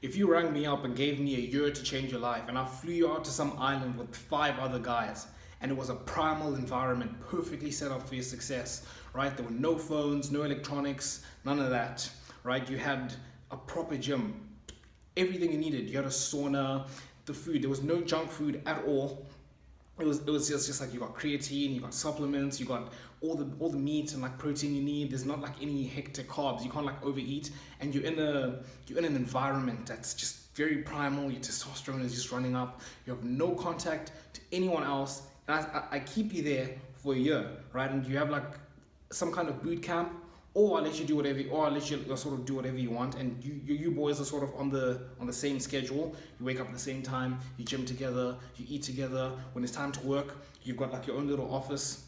If you rang me up and gave me a year to change your life, and I flew you out to some island with five other guys, and it was a primal environment perfectly set up for your success, right? There were no phones, no electronics, none of that, right? You had a proper gym, everything you needed. You had a sauna, the food, there was no junk food at all. It was just like you got creatine, you got supplements, you got all the meat and like protein you need. There's not like any hectic carbs. You can't like overeat, and you're in an environment that's just very primal. Your testosterone is just running up. You have no contact to anyone else, and I keep you there for a year, right? And you have like some kind of boot camp, or I let you do whatever, or I let you sort of do whatever you want, and you boys are sort of on the same schedule. You wake up at the same time, you gym together, you eat together. When it's time to work, you've got like your own little office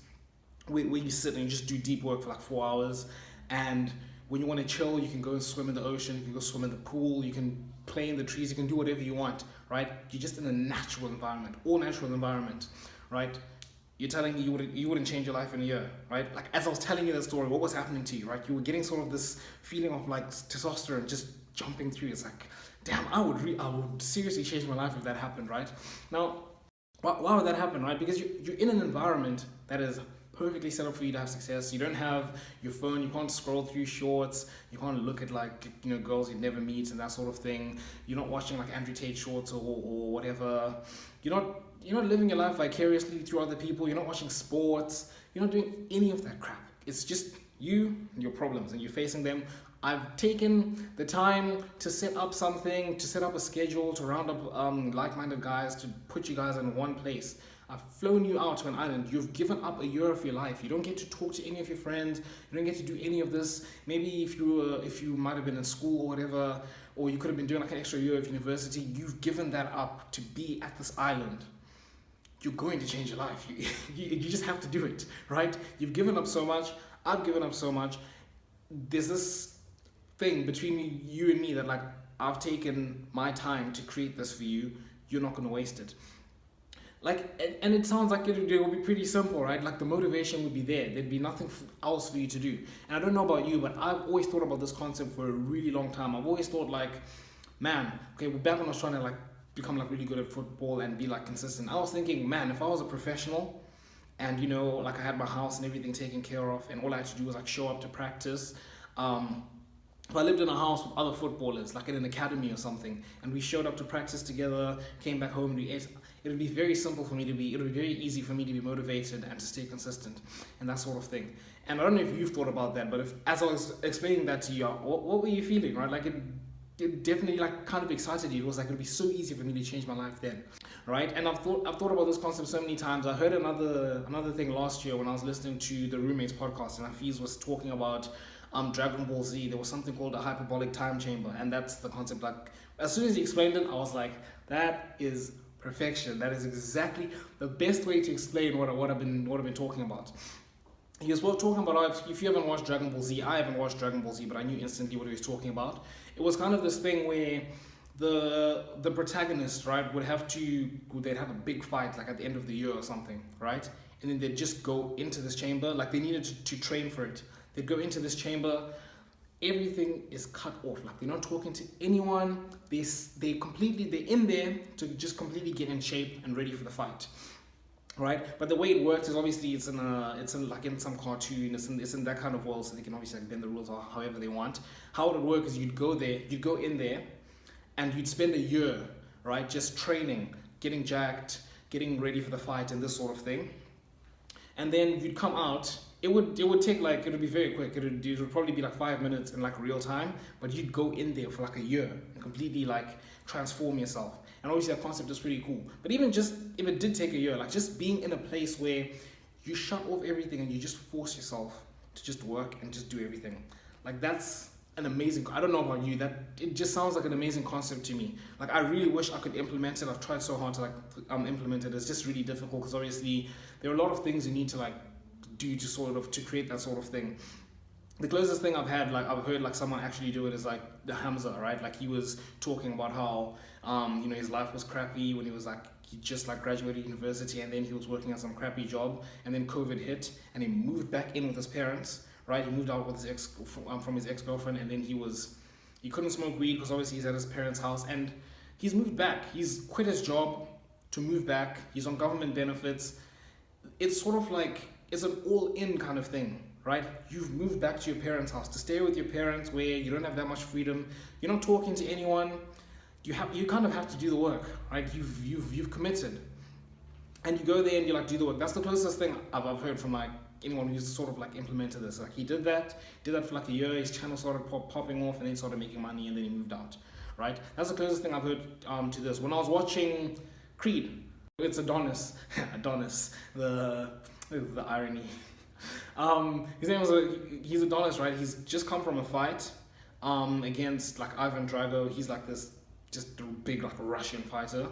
where you sit and you just do deep work for like 4 hours. And when you want to chill, you can go and swim in the ocean, you can go swim in the pool, you can play in the trees, you can do whatever you want, right? You're just in a natural environment, all natural environment, right? You're telling me you wouldn't change your life in a year, right? Like as I was telling you that story, what was happening to you, right? You were getting sort of this feeling of like testosterone just jumping through. It's like, damn, I would seriously change my life if that happened, right? Now, why would that happen, right? Because you're in an environment that is perfectly set up for you to have success. You don't have your phone, you can't scroll through shorts, you can't look at like, girls you'd never meet and that sort of thing. You're not watching like Andrew Tate shorts or whatever. You're not living your life vicariously through other people. You're not watching sports. You're not doing any of that crap. It's just you and your problems, and you're facing them. I've taken the time to set up something, to set up a schedule, to round up like-minded guys, to put you guys in one place. I've flown you out to an island. You've given up a year of your life. You don't get to talk to any of your friends. You don't get to do any of this. Maybe if you might have been in school or whatever, or you could have been doing like an extra year of university, you've given that up to be at this island. You're going to change your life. You just have to do it, right? You've given up so much. I've given up so much. There's this thing between you and me that like I've taken my time to create this for you. You're not going to waste it. Like, and it sounds like it will be pretty simple, right? Like the motivation would be there. There'd be nothing else for you to do. And I don't know about you, but I've always thought about this concept for a really long time. I've always thought like, man, okay, back when I was trying to like become like really good at football and be like consistent, I was thinking, man, if I was a professional and like I had my house and everything taken care of, and all I had to do was like show up to practice. If I lived in a house with other footballers, like in an academy or something, and we showed up to practice together, came back home and we ate, it would be very simple for me to be, it would be very easy for me to be motivated and to stay consistent and that sort of thing. And I don't know if you've thought about that, but as I was explaining that to you, what were you feeling, right? Like it definitely like kind of excited you. It was like, it would be so easy for me to change my life then, right? And I've thought about this concept so many times. I heard another thing last year when I was listening to the Roommates podcast, and Hafiz was talking about Dragon Ball Z. There was something called a hyperbolic time chamber, and that's the concept. Like as soon as he explained it, I was like, that is perfection. That is exactly the best way to explain what I've been talking about. He was talking about, if you haven't watched Dragon Ball Z, I haven't watched Dragon Ball Z, but I knew instantly what he was talking about. It was kind of this thing where the protagonist, right, they'd have a big fight like at the end of the year or something, right? And then they'd just go into this chamber, like they needed to train for it. They'd go into this chamber, everything is cut off, like they're not talking to anyone. They're in there to just completely get in shape and ready for the fight, right? But the way it works is obviously it's in some cartoon, it's in that kind of world, so they can obviously like bend the rules or however they want. How it would work is you'd go in there, and you'd spend a year, right, just training, getting jacked, getting ready for the fight and this sort of thing, and then you'd come out. It would take like, it would be very quick. It would probably be like 5 minutes in like real time, but you'd go in there for like a year and completely like transform yourself. And obviously that concept is pretty cool. But even just if it did take a year, like just being in a place where you shut off everything and you just force yourself to just work and just do everything. Like that's an amazing, I don't know about you, that it just sounds like an amazing concept to me. Like I really wish I could implement it. I've tried so hard to like implement it. It's just really difficult because obviously there are a lot of things you need to like do to create that sort of thing. The closest thing I've heard like someone actually do it is like the Hamza, right? Like he was talking about how his life was crappy when he was like, he just like graduated university, and then he was working at some crappy job, and then COVID hit and he moved back in with his parents, right? He moved out with his from his ex-girlfriend, and then he was He couldn't smoke weed because obviously he's at his parents' house, and he's moved back. He's quit his job to move back. He's on government benefits. It's sort of like, it's an all-in kind of thing, right? You've moved back to your parents' house to stay with your parents, where you don't have that much freedom. You're not talking to anyone. You kind of have to do the work, right? You've committed, and you go there and you like do the work. That's the closest thing I've heard from like anyone who's sort of like implemented this. Like he did that for like a year. His channel started popping off, and then started making money, and then he moved out, right? That's the closest thing I've heard to this. When I was watching Creed, it's Adonis, the irony. His name was he's Adonis, right? He's just come from a fight against like Ivan Drago. He's like this just a big like Russian fighter,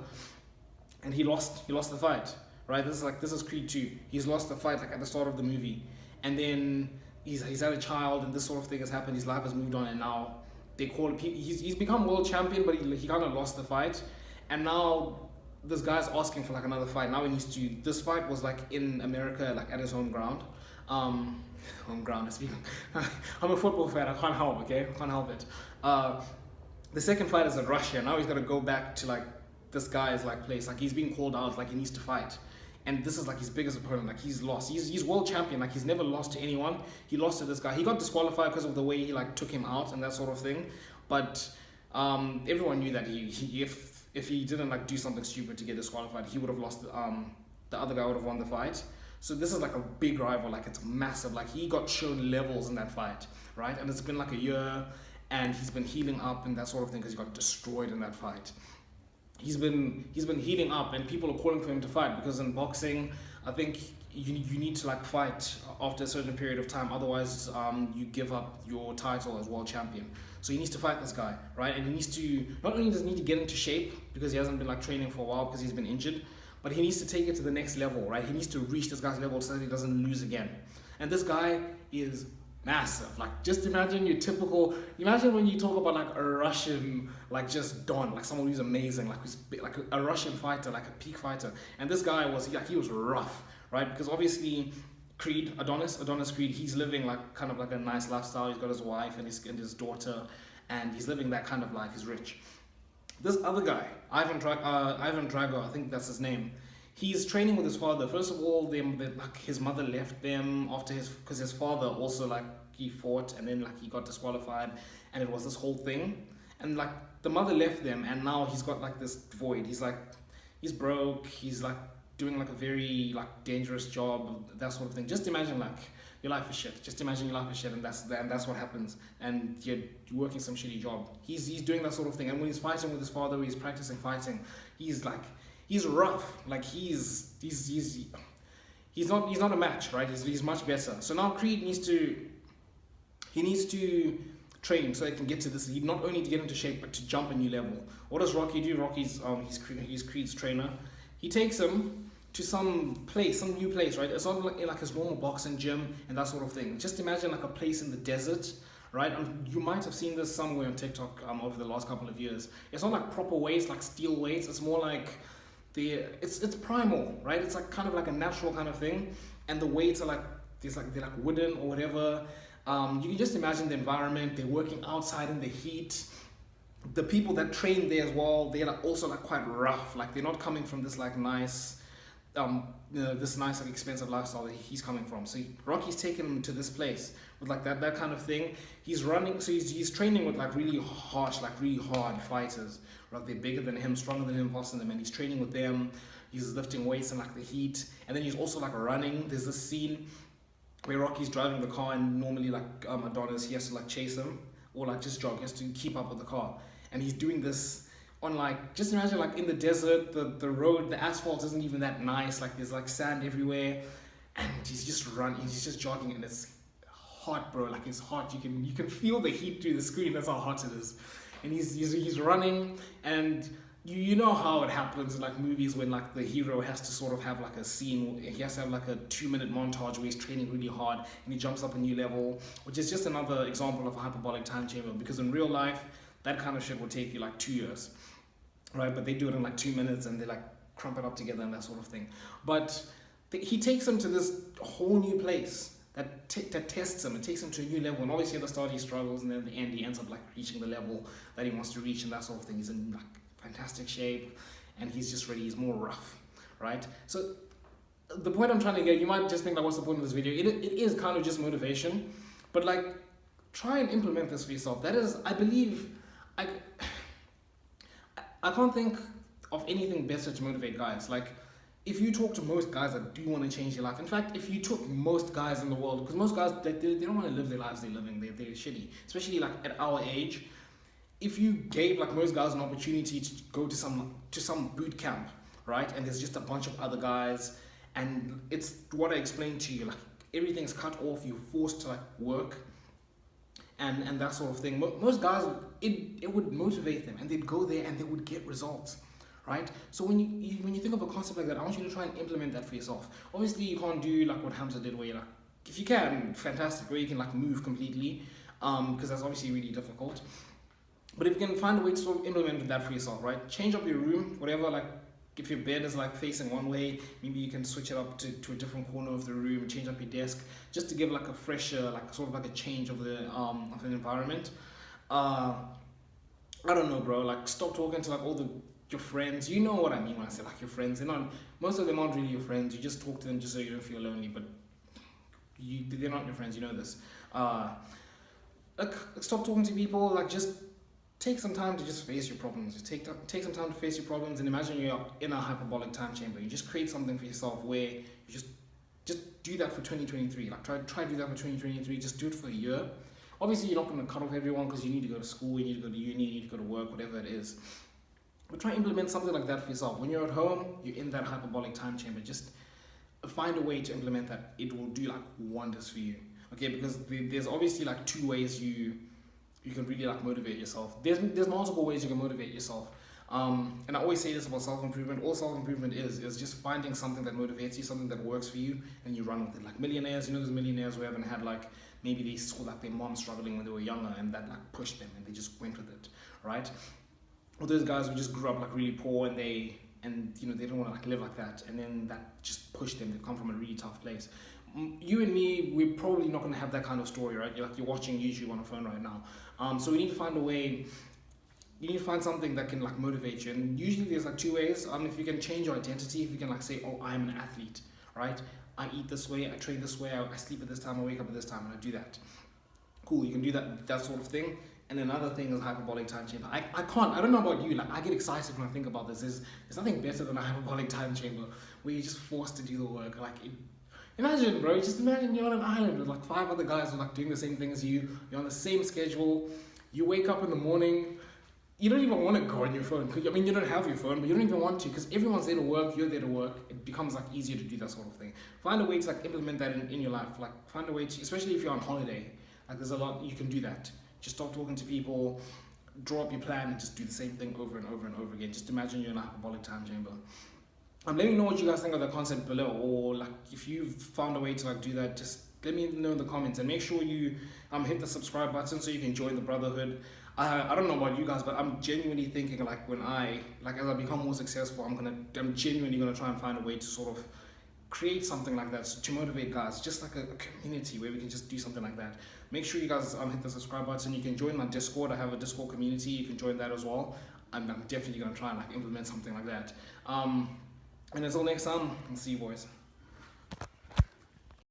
and he lost the fight, right? This is Creed 2. He's lost the fight like at the start of the movie, and then he's had a child, and this sort of thing has happened. His life has moved on, and now they call it, he's become world champion, but he kind of lost the fight, and now this guy's asking for like another fight. Now he needs to. This fight was like in America, like at his home ground. Home ground. I'm a football fan. I can't help. Okay, I can't help it. The second fight is in Russia. Now he's got to go back to like this guy's like place. Like he's being called out. Like he needs to fight, and this is like his biggest opponent. Like he's lost. He's world champion. Like he's never lost to anyone. He lost to this guy. He got disqualified because of the way he like took him out and that sort of thing. But everyone knew that if he didn't like do something stupid to get disqualified, he would have lost. The other guy would have won the fight. So this is like a big rival. Like it's massive. Like he got shown levels in that fight, right? And it's been like a year, and he's been healing up and that sort of thing because he got destroyed in that fight. He's been healing up, and people are calling for him to fight because in boxing, I think you need to like fight after a certain period of time. Otherwise, you give up your title as world champion. So he needs to fight this guy, right? And he needs to, not only does he need to get into shape because he hasn't been like training for a while because he's been injured, but he needs to take it to the next level, right? He needs to reach this guy's level so that he doesn't lose again. And this guy is massive. Like just imagine imagine when you talk about like a Russian, like just Don, like someone who's amazing, like who's like a Russian fighter, like a peak fighter. And this guy was, he was rough, right? Because obviously Creed, Adonis Creed, he's living like kind of like a nice lifestyle. He's got his wife and his daughter, and he's living that kind of life. He's rich. This other guy, Ivan Drago, I think that's his name. He's training with his father. First of all, like his mother left them because his father also like he fought, and then like he got disqualified, and it was this whole thing. And like the mother left them, and now he's got like this void. He's broke. He's like doing like a very like dangerous job, that sort of thing. Just imagine like your life is shit. Just imagine your life is shit, and that's what happens. And you're working some shitty job. He's doing that sort of thing. And when he's fighting with his father, when he's practicing fighting, he's rough. Like he's not a match, right? He's much better. So now Creed needs to train so he can get to this. He not only to get into shape, but to jump a new level. What does Rocky do? Rocky's he's Creed's trainer. He takes him to some new place, right? It's not like his normal boxing gym and that sort of thing. Just imagine like a place in the desert, right? And you might have seen this somewhere on TikTok over the last couple of years. It's not like proper weights, like steel weights. It's more like it's primal, right? It's like kind of like a natural kind of thing, and the weights are they're like wooden or whatever. You can just imagine the environment. They're working outside in the heat. The people that train there as well, they're like also like quite rough. Like they're not coming from this like nice this nice like expensive lifestyle that he's coming from. So Rocky's taken him to this place with like that kind of thing. He's running, so he's training with like really harsh, like really hard fighters. Like they're bigger than him, stronger than him, faster than him, and he's training with them. He's lifting weights in like the heat, and then he's also like running. There's this scene where Rocky's driving the car, and normally like Adonis, he has to like chase him or like just jog. He has to keep up with the car, and he's doing this on like, just imagine like in the desert, the road, the asphalt isn't even that nice. Like there's like sand everywhere, and he's just running. He's just jogging, and it's hot, bro. Like it's hot. You can feel the heat through the screen. That's how hot it is. And he's running, and you know how it happens in like movies when like the hero has to sort of have like a scene. He has to have like a 2-minute montage where he's training really hard and he jumps up a new level, which is just another example of a hyperbolic time chamber. Because in real life, that kind of shit will take you like 2 years, right? But they do it in like 2 minutes, and they like crump it up together and that sort of thing. But he takes him to this whole new place that tests him. It takes him to a new level, and obviously at the start he struggles, and then at the end he ends up like reaching the level that he wants to reach, and that sort of thing. He's in like fantastic shape, and he's just ready. He's more rough, right? So the point I'm trying to get, you might just think like, what's the point of this video? It is kind of just motivation, but like, try and implement this for yourself. That is, I believe, I can't think of anything better to motivate guys. Like, if you talk to most guys that do want to change their life, in fact, if you took most guys in the world, because most guys, they don't want to live their lives they're living, they're shitty, especially like at our age. If you gave like most guys an opportunity to go to some boot camp, right, and there's just a bunch of other guys, and it's what I explained to you, like everything's cut off, you're forced to like work, and that sort of thing. Most guys, it would motivate them, and they'd go there and they would get results, right? So when you think of a concept like that, I want you to try and implement that for yourself. Obviously, you can't do like what Hamza did, where you like, if you can, fantastic, where you can like move completely, because that's obviously really difficult. But if you can find a way to sort of implement that for yourself, right? Change up your room, whatever, like if your bed is like facing one way, maybe you can switch it up to a different corner of the room, change up your desk, just to give like a fresher, like sort of like a change of the of an environment. I don't know, bro, like stop talking to like all your friends. You know what I mean when I say like your friends. Most of them aren't really your friends. You just talk to them just so you don't feel lonely, but they're not your friends, you know this. Like stop talking to people, like just take some time to just face your problems. Just take some time to face your problems, and imagine you're in a hyperbolic time chamber. You just create something for yourself where you just do that for 2023. Like try to do that for 2023. Just do it for a year. Obviously, you're not going to cut off everyone because you need to go to school, you need to go to uni, you need to go to work, whatever it is. But try and implement something like that for yourself. When you're at home, you're in that hyperbolic time chamber. Just find a way to implement that. It will do like wonders for you. Okay, because there's obviously like two ways you can really like motivate yourself. There's multiple ways you can motivate yourself. And I always say this about self-improvement. All self-improvement is just finding something that motivates you, something that works for you, and you run with it. Like millionaires, you know, there's millionaires who haven't had like, maybe they saw like their mom struggling when they were younger, and that like pushed them, and they just went with it, right? Or those guys who just grew up like really poor, and you know, they don't want to like live like that, and then that just pushed them. They come from a really tough place. You and me, we're probably not going to have that kind of story, right? You're watching YouTube on a phone right now. So we need to find a way. You need to find something that can like motivate you, and usually there's like two ways. If you can change your identity, if you can like say, oh, I'm an athlete, right? I eat this way, I train this way, I sleep at this time, I wake up at this time, and I do that. Cool, you can do that sort of thing. And another thing is hyperbolic time chamber. I don't know about you, like I get excited when I think about this. There's nothing better than a hyperbolic time chamber where you're just forced to do the work. Like imagine, bro, just imagine you're on an island with like 5 other guys who are like doing the same thing as you. You're on the same schedule. You wake up in the morning. You don't even want to go on your phone. I mean, you don't have your phone, but you don't even want to, because everyone's there to work, you're there to work. It becomes like easier to do that sort of thing. Find a way to like implement that in your life. Like find a way to, especially if you're on holiday, like there's a lot you can do that. Just stop talking to people, draw up your plan, and just do the same thing over and over and over again. Just imagine you're in a hyperbolic time chamber. Let me know what you guys think of the concept below, or like if you've found a way to like do that, just let me know in the comments, and make sure you hit the subscribe button so you can join the brotherhood. I don't know about you guys, but I'm genuinely thinking like as I become more successful, I'm genuinely gonna try and find a way to sort of create something like that to motivate guys, just like a community where we can just do something like that. Make sure you guys hit the subscribe button. You can join my Discord. I have a Discord community. You can join that as well. I'm definitely gonna try and like implement something like that. And until next time, I'll see you boys.